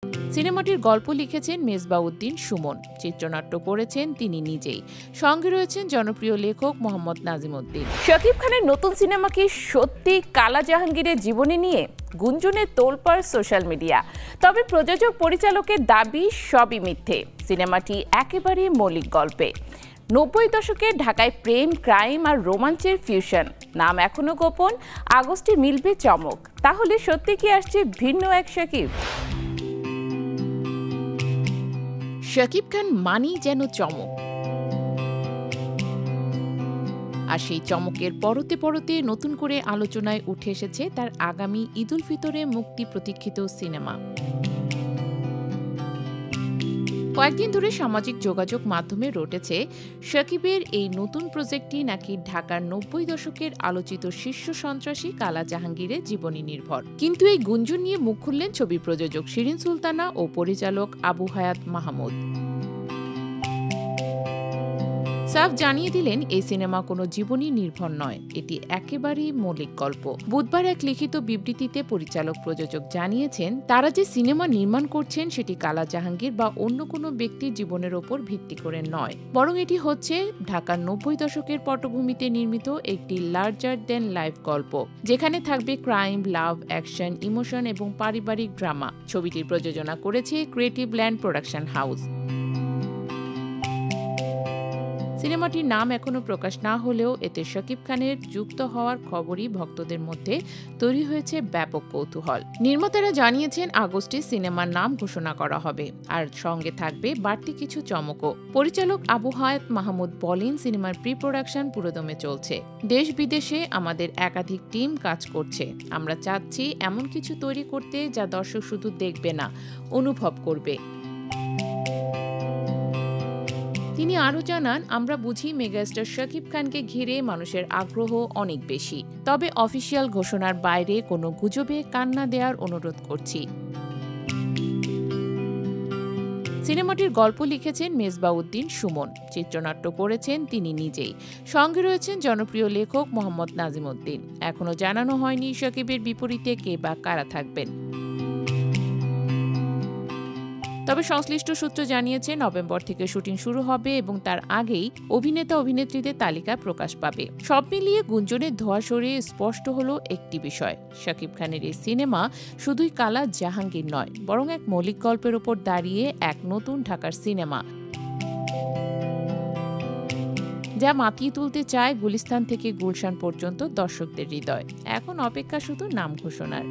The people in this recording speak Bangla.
সিনেমাটির গল্প লিখেছেন মেজবাউদ্দিন সুমন, চিত্রনাট্য করেছেন তিনি নিজেই। সঙ্গে রয়েছেন জনপ্রিয় লেখক মোহাম্মদ নাজিমউদ্দিন। শাকিব খানের নতুন সিনেমা কি সত্যি কালা জাহাঙ্গীরের জীবনী নিয়ে? গুঞ্জনে তোলপাড় সোশ্যাল মিডিয়া। তবে প্রযোজক পরিচালকের দাবি সবই মিথ্যে। সিনেমাটি একেবারে মৌলিক গল্পে। 90 দশকে ঢাকায় প্রেম, ক্রাইম আর রোমাঞ্চের ফিউশন। নাম এখনো গোপন, আগস্টে মিলবে চমক। তাহলে সত্যি কি আসছে ভিন্ন এক শাকিব? শাকিব খান মানেই যেন চমক, আর সেই চমকের পরতে পরতে নতুন করে আলোচনায় উঠে এসেছে তার আগামী ঈদুল ফিতরে মুক্তি প্রতীক্ষিত সিনেমা। কয়েকদিন ধরে সামাজিক যোগাযোগ মাধ্যমে রটেছে শাকিবের এই নতুন প্রজেক্টটি নাকি ঢাকার 90 দশকের আলোচিত শীর্ষ সন্ত্রাসী কালা জাহাঙ্গীরের জীবনী নির্ভর। কিন্তু এই গুঞ্জন নিয়ে মুখ খুললেন ছবি প্রযোজক শিরিন সুলতানা ও পরিচালক আবু হায়াত মাহমুদ। সাফ জানিয়ে দিলেন এই সিনেমা কোনো জীবনী নির্ভর নয়, এটি একেবারেই মৌলিক গল্প। বুধবার এক লিখিত বিবৃতিতে পরিচালক প্রযোজক জানিয়েছেন তারা যে সিনেমা নির্মাণ করছেন সেটি কালা জাহাঙ্গীর বা অন্য কোনো ব্যক্তির জীবনের ওপর ভিত্তি করে নয়, বরং এটি হচ্ছে ঢাকার 90 দশকের পটভূমিতে নির্মিত একটি লার্জার দেন লাইফ গল্প, যেখানে থাকবে ক্রাইম, লাভ, অ্যাকশন, ইমোশন এবং পারিবারিক ড্রামা। ছবিটির প্রযোজনা করেছে ক্রিয়েটিভ ল্যান্ড প্রোডাকশন হাউস। সিনেমাটির নাম এখনো প্রকাশ না হলেও এতে শাকিব খানের যুক্ত হওয়ার খবরই ভক্তদের মধ্যে তৈরি হয়েছে ব্যাপক কৌতূহল। নির্মাতারা জানিয়েছেন আগস্টে সিনেমার নাম ঘোষণা করা হবে, আর সঙ্গে থাকবে বাড়তি কিছু চমকও। পরিচালক আবু হায়াত মাহমুদ বলেন, সিনেমার প্রি প্রোডাকশন পুরোদমে চলছে। দেশ বিদেশে আমাদের একাধিক টিম কাজ করছে। আমরা চাচ্ছি এমন কিছু তৈরি করতে যা দর্শক শুধু দেখবে না, অনুভব করবে। তিনি আরও জানান, আমরা বুঝি মেগাস্টার শাকিব খানকে ঘিরে মানুষের আগ্রহ অনেক বেশি, তবে অফিসিয়াল ঘোষণার বাইরে কোনো গুজবে কান না দেওয়ার অনুরোধ করছি। সিনেমাটির গল্প লিখেছেন মেজবাউদ্দিন সুমন, চিত্রনাট্য করেছেন তিনি নিজেই। সঙ্গে রয়েছেন জনপ্রিয় লেখক মোহাম্মদ নাজিমউদ্দিন। এখনও জানানো হয়নি শাকিবের বিপরীতে কে বা কারা থাকবেন। তবে সংশ্লিষ্ট সূত্র জানিয়েছে নভেম্বর থেকে শুটিং শুরু হবে এবং তার আগেই অভিনেতা অভিনেত্রীদের তালিকা প্রকাশ পাবে। সব মিলিয়ে গুঞ্জনের ধোঁয়া সরিয়ে স্পষ্ট হলো একটি বিষয়, শাকিব খানের এই সিনেমা শুধুই কালা জাহাঙ্গীর নয়, বরং এক মৌলিক গল্পের ওপর দাঁড়িয়ে এক নতুন ঢাকার সিনেমা, যা মাতিয়ে তুলতে চায় গুলিস্তান থেকে গুলশান পর্যন্ত দর্শকদের হৃদয়। এখন অপেক্ষা শুধু নাম ঘোষণার।